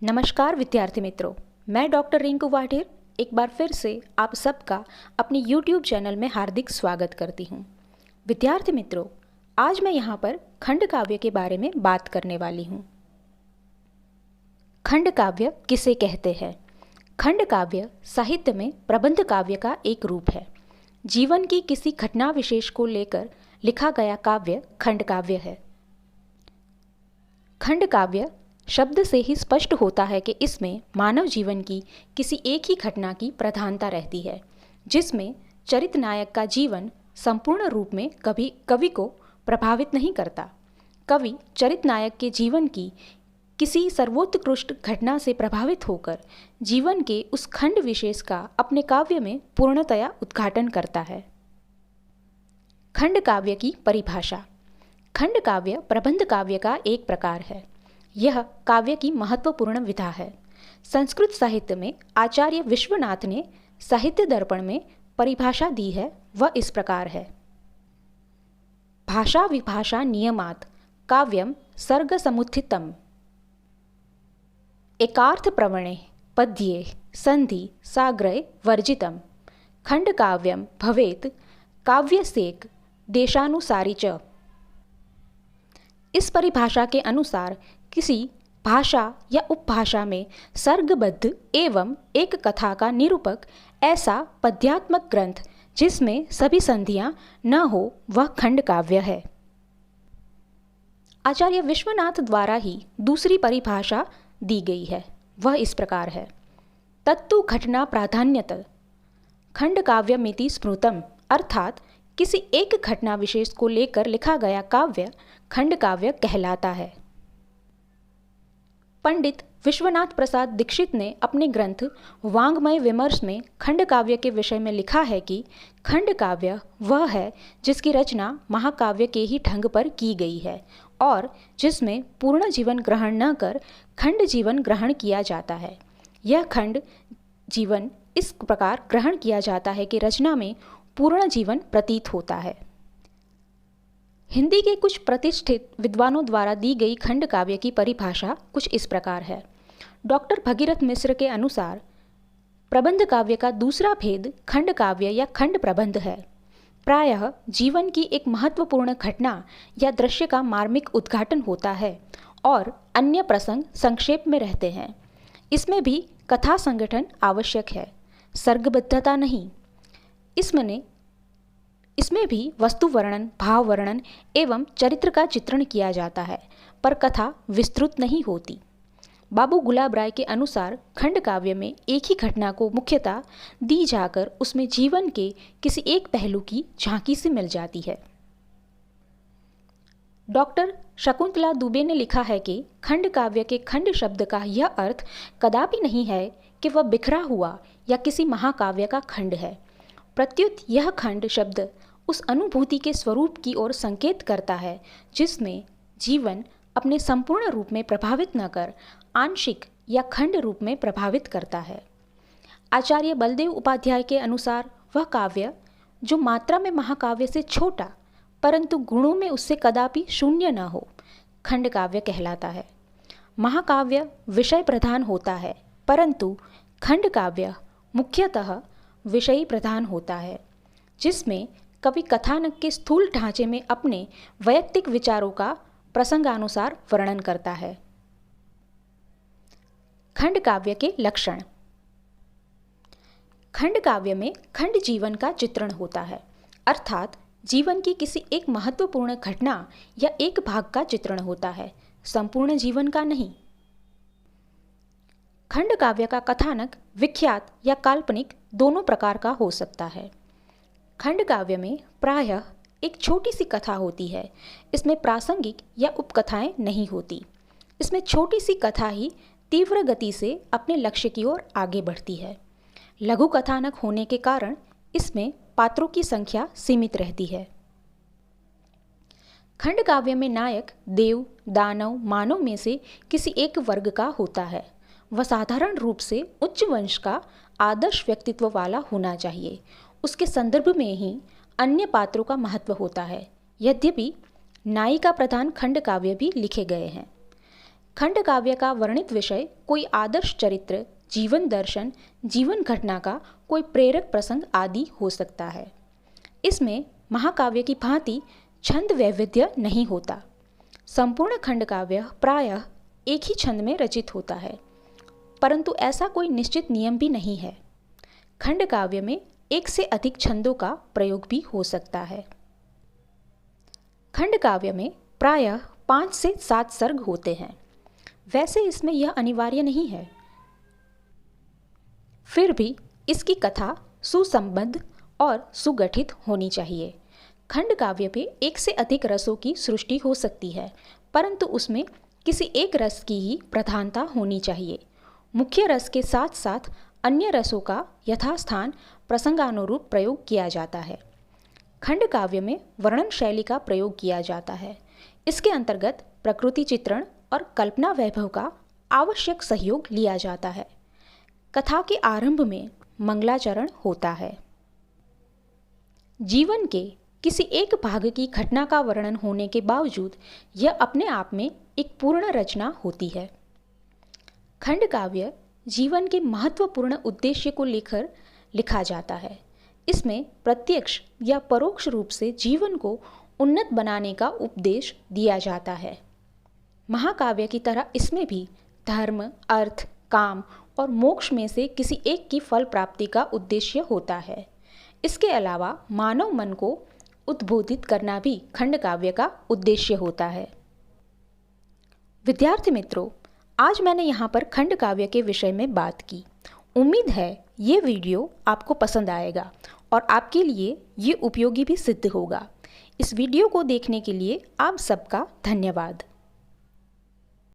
नमस्कार विद्यार्थी मित्रों, मैं डॉक्टर रिंकू वाढेर एक बार फिर से आप सबका अपने YouTube चैनल में हार्दिक स्वागत करती हूँ। विद्यार्थी मित्रों, आज मैं यहाँ पर खंड काव्य के बारे में बात करने वाली हूँ। खंड काव्य किसे कहते हैं? खंड काव्य साहित्य में प्रबंध काव्य का एक रूप है। जीवन की किसी घटना विशेष को लेकर लिखा गया काव्य खंड काव्य है। खंड काव्य शब्द से ही स्पष्ट होता है कि इसमें मानव जीवन की किसी एक ही घटना की प्रधानता रहती है, जिसमें चरित्र नायक का जीवन संपूर्ण रूप में कवि को प्रभावित नहीं करता। कवि चरित्र नायक के जीवन की किसी सर्वोत्कृष्ट घटना से प्रभावित होकर जीवन के उस खंड विशेष का अपने काव्य में पूर्णतया उद्घाटन करता है। खंड काव्य की परिभाषा। खंड काव्य प्रबंध काव्य का एक प्रकार है। यह काव्य की महत्वपूर्ण विधा है। संस्कृत साहित्य में आचार्य विश्वनाथ ने साहित्य दर्पण में परिभाषा दी है, वह इस प्रकार है। भाषा विभाषा नियमात् काव्यम सर्ग समुत्थितम् एकार्थ प्रवणे पद्ये संधि साग्रय वर्जितम् खंड काव्यम भवेत् काव्यसेक देशानुसारी च। इस परिभाषा के अनुसार किसी भाषा या उपभाषा में सर्गबद्ध एवं एक कथा का निरूपक ऐसा पद्यात्मक ग्रंथ जिसमें सभी संधियां न हो, वह खंड काव्य है। आचार्य विश्वनाथ द्वारा ही दूसरी परिभाषा दी गई है, वह इस प्रकार है। तत्तु घटना प्राधान्यत खंड काव्यमिति स्मृतम, अर्थात किसी एक घटना विशेष को लेकर लिखा गया काव्य खंड काव्य कहलाता है। पंडित विश्वनाथ प्रसाद दीक्षित ने अपने ग्रंथ वाङ्मय विमर्श में खंड काव्य के विषय में लिखा है कि खंड काव्य वह है जिसकी रचना महाकाव्य के ही ढंग पर की गई है और जिसमें पूर्ण जीवन ग्रहण न कर खंड जीवन ग्रहण किया जाता है। यह खंड जीवन इस प्रकार ग्रहण किया जाता है कि रचना में पूर्ण जीवन प्रतीत होता है। हिंदी के कुछ प्रतिष्ठित विद्वानों द्वारा दी गई खंड काव्य की परिभाषा कुछ इस प्रकार है। डॉक्टर भगीरथ मिश्र के अनुसार प्रबंध काव्य का दूसरा भेद खंड काव्य या खंड प्रबंध है। प्रायः जीवन की एक महत्वपूर्ण घटना या दृश्य का मार्मिक उद्घाटन होता है और अन्य प्रसंग संक्षेप में रहते हैं। इसमें भी कथा संगठन आवश्यक है, सर्गबद्धता नहीं। इसमें भी वस्तु वर्णन, भाव वर्णन एवं चरित्र का चित्रण किया जाता है, पर कथा विस्तृत नहीं होती। बाबू गुलाब राय के अनुसार खंड काव्य में एक ही घटना को मुख्यता दी जाकर उसमें जीवन के किसी एक पहलू की झांकी से मिल जाती है। डॉक्टर शकुंतला दुबे ने लिखा है कि खंड काव्य के खंड शब्द का यह अर्थ कदापि नहीं है कि वह बिखरा हुआ या किसी महाकाव्य का खंड है। प्रत्युत यह खंड शब्द उस अनुभूति के स्वरूप की ओर संकेत करता है जिसमें जीवन अपने संपूर्ण रूप में प्रभावित न कर आंशिक या खंड रूप में प्रभावित करता है। आचार्य बलदेव उपाध्याय के अनुसार वह काव्य जो मात्रा में महाकाव्य से छोटा परंतु गुणों में उससे कदापि शून्य न हो, खंड काव्य कहलाता है। महाकाव्य विषय प्रधान होता है परंतु खंड काव्य मुख्यतः विषयी प्रधान होता है, जिसमें कवि कथानक के स्थूल ढांचे में अपने वैयक्तिक विचारों का प्रसंगानुसार वर्णन करता है। खंड काव्य के लक्षण। खंड काव्य में खंड जीवन का चित्रण होता है, अर्थात जीवन की किसी एक महत्वपूर्ण घटना या एक भाग का चित्रण होता है, संपूर्ण जीवन का नहीं। खंड काव्य का कथानक विख्यात या काल्पनिक दोनों प्रकार का हो सकता है। खंड काव्य में प्रायः एक छोटी सी कथा होती है। इसमें प्रासंगिक या उपकथाएं नहीं होती। इसमें छोटी सी कथा ही तीव्र गति से अपने लक्ष्य की ओर आगे बढ़ती है। लघु कथानक होने के कारण इसमें पात्रों की संख्या सीमित रहती है। खंड काव्य में नायक देव, दानव, मानव में से किसी एक वर्ग का होता है। वह साधारण रूप से उच्च वंश का आदर्श व्यक्तित्व वाला होना चाहिए। उसके संदर्भ में ही अन्य पात्रों का महत्व होता है। यद्यपि नायिका प्रधान खंड काव्य भी लिखे गए हैं। खंड काव्य का वर्णित विषय कोई आदर्श चरित्र, जीवन दर्शन, जीवन घटना का कोई प्रेरक प्रसंग आदि हो सकता है। इसमें महाकाव्य की भांति छंद वैविध्य नहीं होता। संपूर्ण खंड काव्य प्रायः एक ही छंद में रचित होता है, परंतु ऐसा कोई निश्चित नियम भी नहीं है। खंड काव्य में एक से अधिक छंदों का प्रयोग भी हो सकता है। खंड काव्य में प्रायः 5 से 7 सर्ग होते हैं। वैसे इसमें यह अनिवार्य नहीं है, फिर भी इसकी कथा सुसंबद्ध और सुगठित होनी चाहिए। खंड काव्य पे एक से अधिक रसों की सृष्टि हो सकती है, परंतु उसमें किसी एक रस की ही प्रधानता होनी चाहिए। मुख्य रस के साथ साथ अन्य रसों का यथास्थान प्रसंगानुरूप प्रयोग किया जाता है। खंड काव्य में वर्णन शैली का प्रयोग किया जाता है। इसके अंतर्गत प्रकृति चित्रण और कल्पना वैभव का आवश्यक सहयोग लिया जाता है। कथा के आरंभ में मंगलाचरण होता है। जीवन के किसी एक भाग की घटना का वर्णन होने के बावजूद यह अपने आप में एक पूर्ण रचना होती है। खंड काव्य जीवन के महत्वपूर्ण उद्देश्य को लेकर लिखा जाता है। इसमें प्रत्यक्ष या परोक्ष रूप से जीवन को उन्नत बनाने का उपदेश दिया जाता है। महाकाव्य की तरह इसमें भी धर्म, अर्थ, काम और मोक्ष में से किसी एक की फल प्राप्ति का उद्देश्य होता है। इसके अलावा मानव मन को उद्बोधित करना भी खंड काव्य का उद्देश्य होता है। विद्यार्थी मित्रों, आज मैंने यहाँ पर खंड काव्य के विषय में बात की। उम्मीद है ये वीडियो आपको पसंद आएगा और आपके लिए ये उपयोगी भी सिद्ध होगा। इस वीडियो को देखने के लिए आप सबका धन्यवाद।